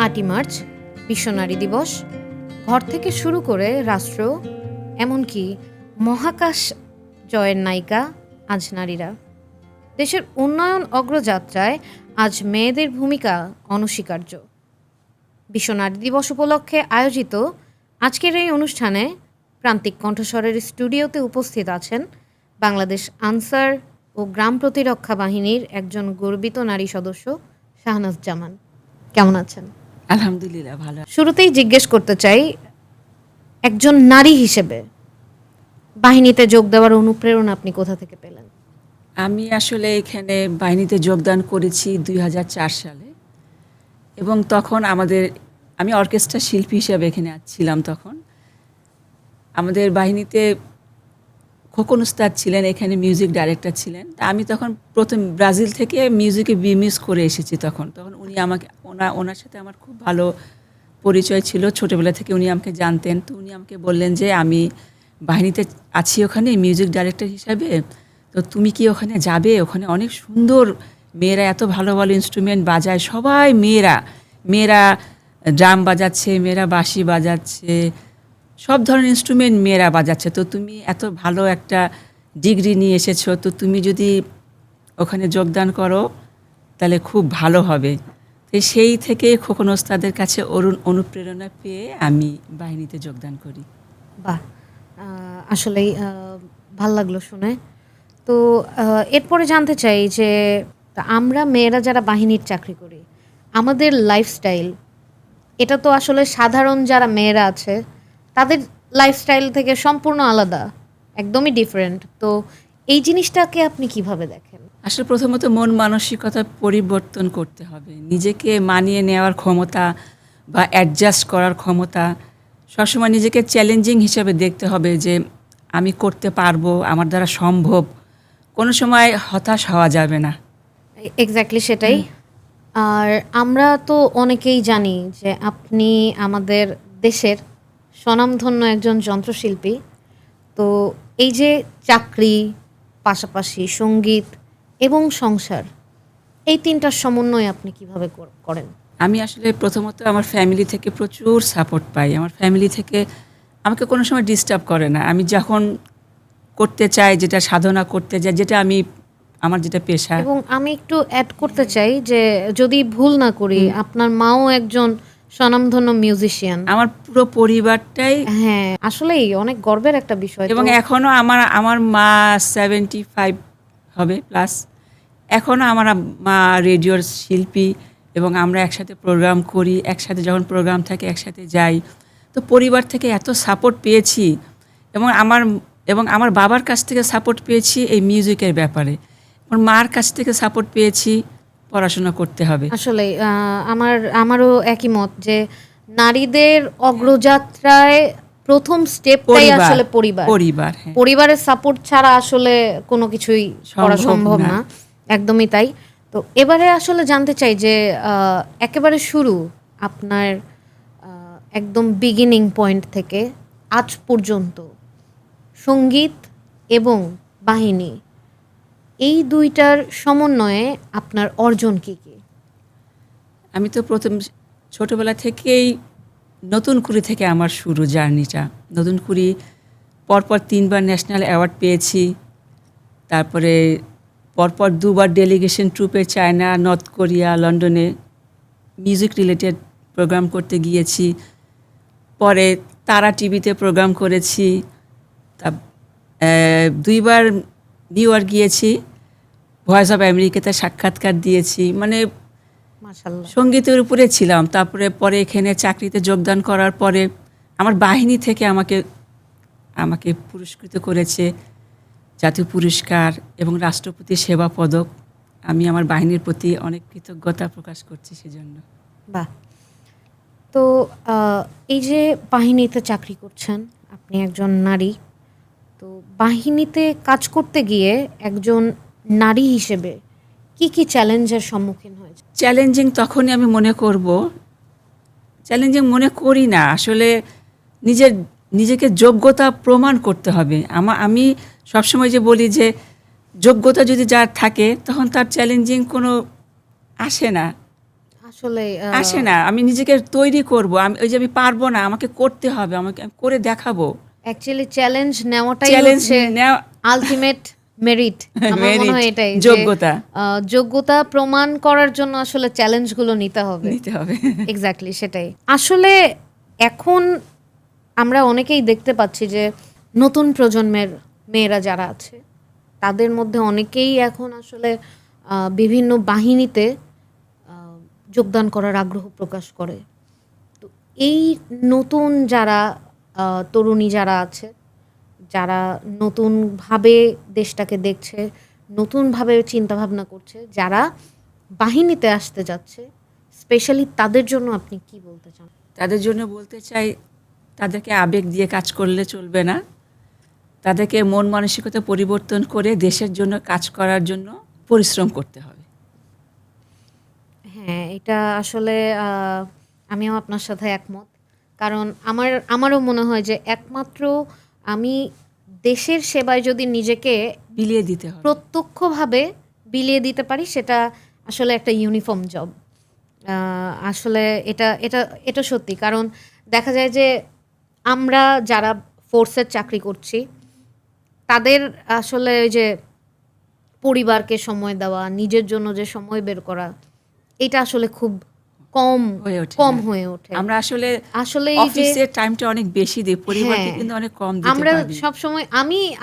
8ই March বিশ্ব নারী দিবস। ঘর থেকে শুরু করে রাষ্ট্র, এমনকি মহাকাশ জয়ের নায়িকা আজ নারীরা। দেশের উন্নয়ন অগ্রযাত্রায় আজ মেয়েদের ভূমিকা অনস্বীকার্য। বিশ্ব নারী দিবস উপলক্ষে আয়োজিত আজকের এই অনুষ্ঠানে প্রান্তিক কণ্ঠস্বরের স্টুডিওতে উপস্থিত আছেন বাংলাদেশ আনসার ও গ্রাম প্রতিরক্ষা বাহিনীর একজন গর্বিত নারী সদস্য শাহনাজ জামান। কেমন আছেন? আলহামদুলিল্লাহ ভালো। শুরুতেই জিজ্ঞেস করতে চাই, একজন নারী হিসেবে বাহিনীতে যোগ দেওয়ার অনুপ্রেরণা আপনি কোথা থেকে পেলেন? আমি আসলে এখানে বাহিনীতে যোগদান করেছি 2004 সালে এবং তখন আমি অর্কেস্ট্রা শিল্পী হিসেবে এখানে ছিলাম। তখন আমাদের বাহিনীতে খোকন উস্তাদ ছিলেন, এখানে মিউজিক ডাইরেক্টর ছিলেন। আমি তখন প্রথম ব্রাজিল থেকে মিউজিকে বিমিউজ করে এসেছি। তখন উনি আমাকে ওনার সাথে আমার খুব ভালো পরিচয় ছিল, ছোটোবেলা থেকে উনি আমাকে জানতেন। তো উনি আমাকে বললেন যে আমি বাহিনীতে আছি ওখানে মিউজিক ডাইরেক্টর হিসাবে, তো তুমি কি ওখানে যাবে? ওখানে অনেক সুন্দর মেয়েরা এত ভালো ভালো ইনস্ট্রুমেন্ট বাজায়, সবাই মেয়েরা ড্রাম বাজাচ্ছে, মেয়েরা বাঁশি বাজাচ্ছে, সব ধরনের ইনস্ট্রুমেন্ট মেয়েরা বাজাচ্ছে। তো তুমি এত ভালো একটা ডিগ্রি নিয়ে এসেছো, তো তুমি যদি ওখানে যোগদান করো তাহলে খুব ভালো হবে। তো সেই থেকে খোকন ওস্তাদের কাছে অনুপ্রেরণা পেয়ে আমি বাহিনীতে যোগদান করি। বাহ, আসলেই ভাল লাগলো শুনে। তো এরপরে জানতে চাই যে আমরা মেয়েরা যারা বাহিনীর চাকরি করি, আমাদের লাইফস্টাইল এটা তো আসলে সাধারণ যারা মেয়েরা আছে তাদের লাইফস্টাইল থেকে সম্পূর্ণ আলাদা, একদমই ডিফারেন্ট। তো এই জিনিসটাকে আপনি কিভাবে দেখেন? আসলে প্রথমত মন মানসিকতা পরিবর্তন করতে হবে, নিজেকে মানিয়ে নেওয়ার ক্ষমতা বা অ্যাডজাস্ট করার ক্ষমতা, সবসময় নিজেকে চ্যালেঞ্জিং হিসেবে দেখতে হবে যে আমি করতে পারবো, আমার দ্বারা সম্ভব। কোনো সময় হতাশ হওয়া যাবে না। এক্স্যাক্টলি সেটাই। আর আমরা তো অনেকেই জানি যে আপনি আমাদের দেশের স্বনামধন্য একজন যন্ত্রশিল্পী। তো এই যে চাকরি, পাশাপাশি সঙ্গীত এবং সংসার, এই তিনটার সমন্বয় আপনি কিভাবে করেন? আমি আসলে প্রথমত আমার ফ্যামিলি থেকে প্রচুর সাপোর্ট পাই। আমার ফ্যামিলি থেকে আমাকে কোনো সময় ডিস্টার্ব করে না। আমি যখন করতে চাই, যেটা সাধনা করতে চাই, যেটা আমার যেটা পেশা। এবং আমি একটু অ্যাড করতে চাই যে যদি ভুল না করি, আপনার মাও একজন স্বনামধন্য মিউজিশিয়ান। আমার পুরো পরিবারটাই। হ্যাঁ, আসলেই অনেক গর্বের একটা বিষয়। এবং এখনও আমার মা 75 হবে প্লাস, এখনও আমার মা রেডিওর শিল্পী এবং আমরা একসাথে প্রোগ্রাম করি, একসাথে যখন প্রোগ্রাম থাকে একসাথে যাই। তো পরিবার থেকে এত সাপোর্ট পেয়েছি এবং আমার বাবার কাছ থেকে সাপোর্ট পেয়েছি এই মিউজিকের ব্যাপারে, আমার মার কাছ থেকে সাপোর্ট পেয়েছি পড়াশোনা করতে হবে। আসলে আমারও একই মত যে নারীদের অগ্রযাত্রায় প্রথম স্টেপটাই আসলে পরিবারের সাপোর্ট ছাড়া আসলে কোনো কিছুই করা সম্ভব না। একদমই তাই। তো এবারে আসলে জানতে চাই যে একেবারে শুরু আপনার একদম বিগিনিং পয়েন্ট থেকে আজ পর্যন্ত সঙ্গীত এবং বাহিনী, এই দুইটার সমন্বয়ে আপনার অর্জন কী কী? আমি তো প্রথম ছোটোবেলা থেকেই নতুনকুড়ি থেকে আমার শুরু জার্নিটা। নতুনকুড়ি পরপর 3বার ন্যাশনাল অ্যাওয়ার্ড পেয়েছি, তারপরে পরপর 2বার ডেলিগেশন ট্রুপে চায়না, নর্থ কোরিয়া, লন্ডনে মিউজিক রিলেটেড প্রোগ্রাম করতে গিয়েছি। পরে তারা টিভিতে প্রোগ্রাম করেছি, 2বার নিউ ইয়র্ক গিয়েছি, ভয়েস অফ আমেরিকাতে সাক্ষাৎকার দিয়েছি। মানে সঙ্গীতের উপরে ছিলাম। পরে এখানে চাকরিতে যোগদান করার পরে আমার বাহিনী থেকে আমাকে পুরস্কৃত করেছে জাতীয় পুরস্কার এবং রাষ্ট্রপতি সেবা পদক। আমি আমার বাহিনীর প্রতি অনেক কৃতজ্ঞতা প্রকাশ করছি সেজন্য। বাহ। তো এই যে বাহিনীতে চাকরি করছেন, আপনি একজন নারী, তো বাহিনীতে কাজ করতে গিয়ে একজন নারী হিসেবে কি কি চ্যালেঞ্জের সম্মুখীন হয়েছে? চ্যালেঞ্জিং তখনই আমি মনে করব, চ্যালেঞ্জিং মনে করি না, আসলে নিজেকে যোগ্যতা প্রমাণ করতে হবে। আমি সবসময় যে বলি যে যোগ্যতা যদি যার থাকে তখন তার চ্যালেঞ্জিং কোনো আসে না। আসলে আসে না। আমি নিজেকে তৈরি করব, আমি ওই যে আমি পারবো না, আমাকে করতে হবে, আমাকে আমি করে দেখাবো। অ্যাকচুয়ালি চ্যালেঞ্জ নেওয়াটাই চ্যালেঞ্জ হচ্ছে নেওয়া আলটিমেট মেরিট। আমার মনে মেরিট, হয় এটাই যে যোগ্যতা যোগ্যতা প্রমাণ করার জন্য আসলে চ্যালেঞ্জগুলো নিতে হবে। নিতে হবে। এক্স্যাক্টলি সেটাই। আসলে এখন আমরা অনেকেই দেখতে পাচ্ছি যে নতুন প্রজন্মের মেয়েরা যারা আছে তাদের মধ্যে অনেকেই এখন আসলে বিভিন্ন বাহিনীতে যোগদান করার আগ্রহ প্রকাশ করে। তো এই নতুন যারা তরুণী যারা আছে, যারা নতুনভাবে দেশটাকে দেখছে, নতুনভাবে চিন্তাভাবনা করছে, যারা বাহিনীতে আসতে যাচ্ছে, স্পেশালি তাদের জন্য আপনি কি বলতে চান? তাদের জন্য বলতে চাই, তাদেরকে আবেগ দিয়ে কাজ করলে চলবে না। তাদেরকে মন মানসিকতা পরিবর্তন করে দেশের জন্য কাজ করার জন্য পরিশ্রম করতে হবে। হ্যাঁ, এটা আসলে আমিও আপনার সাথে একমত। কারণ আমারও মনে হয় যে একমাত্র আমি দেশের সেবায় যদি নিজেকে বিলিয়ে দিতে হবে। প্রত্যক্ষভাবে বিলিয়ে দিতে পারি, সেটা আসলে একটা ইউনিফর্ম জব। আসলে এটা এটা এটা সত্যি। কারণ দেখা যায় যে আমরা যারা ফোর্সের চাকরি করছি তাদের আসলে ওই যে পরিবারকে সময় দেওয়া, নিজের জন্য যে সময় বের করা, এটা আসলে খুব কম হয়ে ওঠে কম না। হয়ে ওঠে। আমরা আসলে আসলে এই যে অফিসের টাইমটা অনেক বেশি দিই, পরিবারকে হ্যাঁ, কিন্তু অনেক কম দিতে আমরা পারি। সবসময়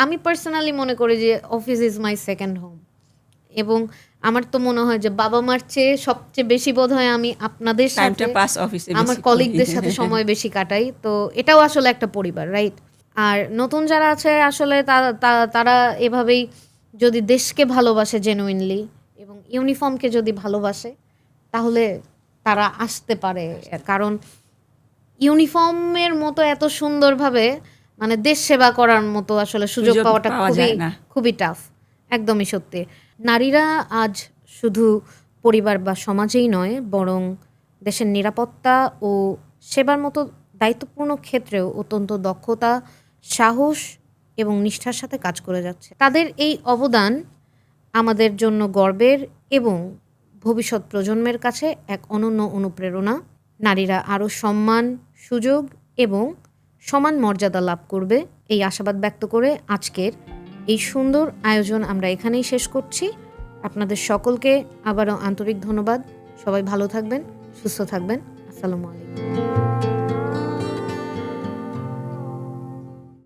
আমি পার্সোনালি মনে করি যে office is my second home. এবং আমার তো মনে হয় যে বাবা-মার চেয়ে সবচেয়ে বেশি বোধহয় আমি আপনাদের সাথে, টাইমটা পাস অফিসে আমার বেশি করি। কলিগদের সাথে সময় বেশি কাটাই। তো এটাও আসলে একটা পরিবার, রাইট? আর নতুন যারা আছে আসলে তারা এভাবেই যদি দেশকে ভালোবাসে জেনুইনলি এবং ইউনিফর্মকে যদি ভালোবাসে, তাহলে তারা আসতে পারে। কারণ ইউনিফর্মের মতো এত সুন্দরভাবে মানে দেশ সেবা করার মতো আসলে সুযোগ সুযোগ পাওয়াটা পাওয়া যায় না। খুবই টাফ। একদমই সত্যি। নারীরা আজ শুধু পরিবার বা সমাজেই নয়, বরং দেশের নিরাপত্তা ও সেবার মতো দায়িত্বপূর্ণ ক্ষেত্রেও অত্যন্ত দক্ষতা, সাহস এবং নিষ্ঠার সাথে কাজ করে যাচ্ছে। তাদের এই অবদান আমাদের জন্য গর্বের এবং ভবিষ্যৎ প্রজন্মের কাছে এক অনন্য অনুপ্রেরণা। নারীরা আরও সম্মান, সুযোগ এবং সমান মর্যাদা লাভ করবে, এই আশাবাদ ব্যক্ত করে আজকের এই সুন্দর আয়োজন আমরা এখানেই শেষ করছি। আপনাদের সকলকে আবারও আন্তরিক ধন্যবাদ। সবাই ভালো থাকবেন, সুস্থ থাকবেন। আসসালামু আলাইকুম।